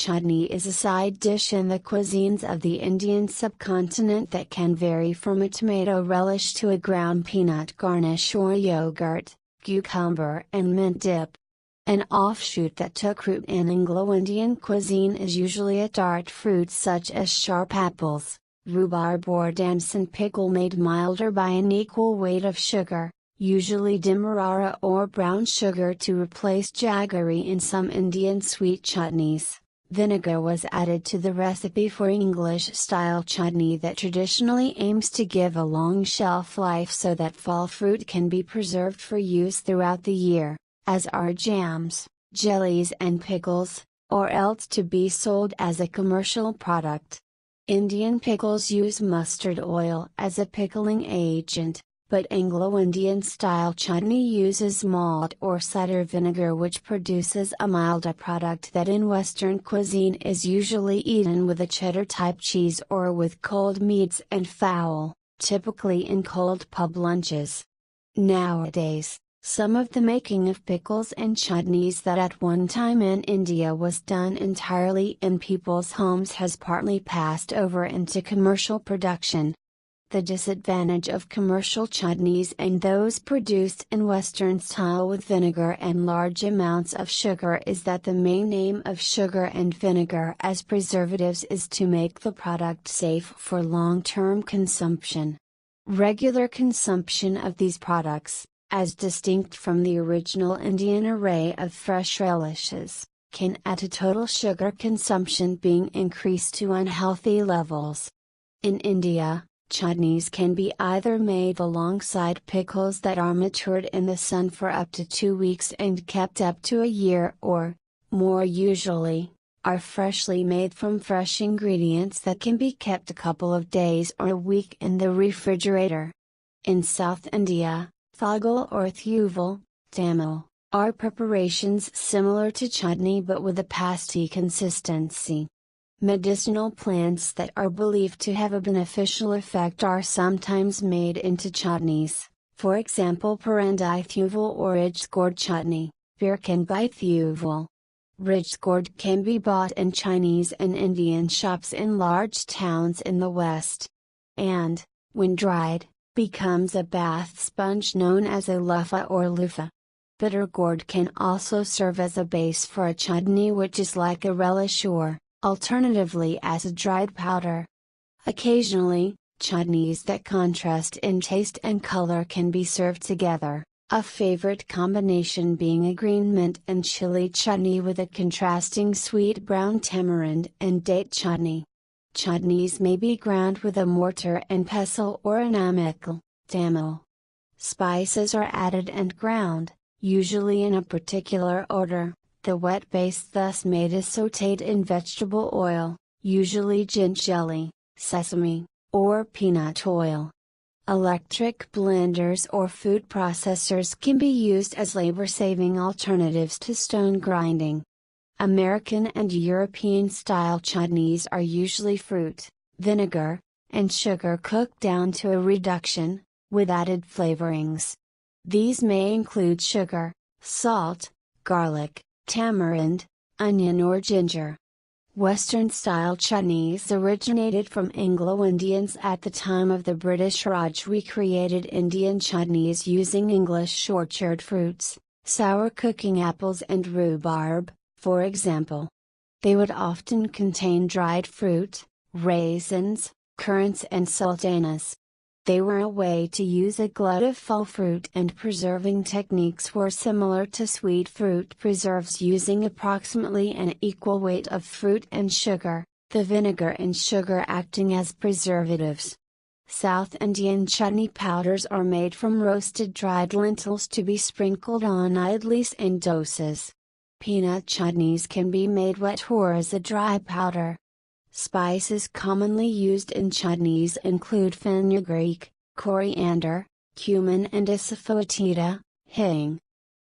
chutney is a side dish in the cuisines of the Indian subcontinent that can vary from a tomato relish to a ground peanut garnish or yogurt, cucumber and mint dip. An offshoot that took root in Anglo-Indian cuisine is usually a tart fruit such as sharp apples, rhubarb or damson pickle made milder by an equal weight of sugar, usually demerara or brown sugar to replace jaggery in some Indian sweet chutneys. Vinegar was added to the recipe for English-style chutney that traditionally aims to give a long shelf life so that fall fruit can be preserved for use throughout the year, as are jams, jellies and pickles, or else to be sold as a commercial product. Indian pickles use mustard oil as a pickling agent, but Anglo-Indian style chutney uses malt or cider vinegar, which produces a milder product that in Western cuisine is usually eaten with a cheddar-type cheese or with cold meats and fowl, typically in cold pub lunches. Nowadays, some of the making of pickles and chutneys that at one time in India was done entirely in people's homes has partly passed over into commercial production. The disadvantage of commercial chutneys and those produced in Western style with vinegar and large amounts of sugar is that the main aim of sugar and vinegar as preservatives is to make the product safe for long-term consumption. Regular consumption of these products, as distinct from the original Indian array of fresh relishes, can add to total sugar consumption being increased to unhealthy levels. In India, chutneys can be either made alongside pickles that are matured in the sun for up to 2 weeks and kept up to a year or, more usually, are freshly made from fresh ingredients that can be kept a couple of days or a week in the refrigerator. In South India, pickle or thuval, tamil, are preparations similar to chutney but with a pasty consistency. Medicinal plants that are believed to have a beneficial effect are sometimes made into chutneys, for example Parandi thuval or ridge gourd chutney, Birkanbai thuval. Ridge gourd can be bought in Chinese and Indian shops in large towns in the West. And, when dried, becomes a bath sponge known as a loofah or loofah. Bitter gourd can also serve as a base for a chutney, which is like a relish or, alternatively as a dried powder. Occasionally, chutneys that contrast in taste and color can be served together, a favorite combination being a green mint and chili chutney with a contrasting sweet brown tamarind and date chutney. Chutneys may be ground with a mortar and pestle or an ammicle, tamil. Spices are added and ground, usually in a particular order. The wet base thus made is sautéed in vegetable oil, usually ginger jelly, sesame, or peanut oil. Electric blenders or food processors can be used as labor-saving alternatives to stone grinding. American and European style chutneys are usually fruit, vinegar, and sugar cooked down to a reduction, with added flavorings. These may include sugar, salt, garlic, tamarind, onion or ginger. Western-style chutneys originated from Anglo-Indians at the time of the British Raj. Recreated Indian chutneys using English orchard fruits, sour cooking apples and rhubarb, for example. They would often contain dried fruit, raisins, currants and sultanas. They were a way to use a glut of fall fruit, and preserving techniques were similar to sweet fruit preserves, using approximately an equal weight of fruit and sugar, the vinegar and sugar acting as preservatives. South Indian chutney powders are made from roasted dried lentils to be sprinkled on idlis in doses. Peanut chutneys can be made wet or as a dry powder. Spices commonly used in chutneys include fenugreek, coriander, cumin and asafoetida, hing.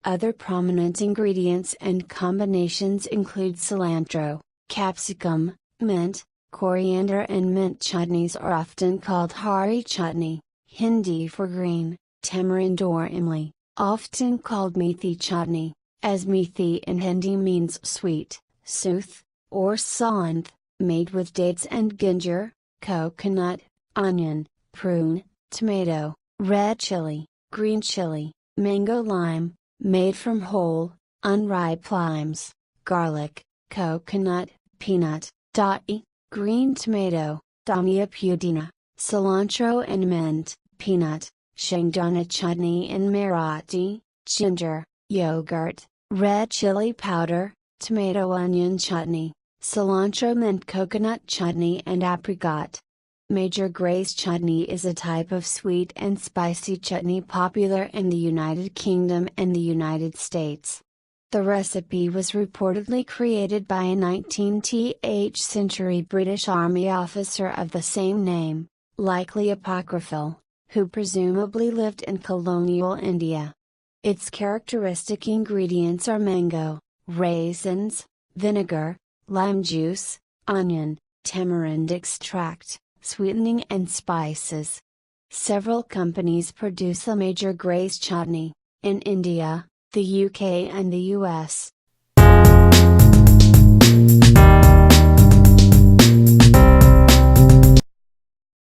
Other prominent ingredients and combinations include cilantro, capsicum, mint, coriander and mint. Chutneys are often called hari chutney, Hindi for green, tamarind or imli, often called methi chutney, as methi in Hindi means sweet, sooth, or saunth, made with dates and ginger, coconut, onion, prune, tomato, red chili, green chili, mango lime, made from whole, unripe limes, garlic, coconut, peanut, dahi, green tomato, dhania pudina, cilantro and mint, peanut, shangdana chutney in Marathi, ginger, yogurt, red chili powder, tomato onion chutney, cilantro mint coconut chutney and apricot. Major Grey's chutney is a type of sweet and spicy chutney popular in the United Kingdom and the United States. The recipe was reportedly created by a 19th century British Army officer of the same name, likely apocryphal, who presumably lived in colonial India. Its characteristic ingredients are mango, raisins, vinegar, lime juice, onion, tamarind extract, sweetening and spices. Several companies produce the Major Grey's chutney, in India, the UK and the US.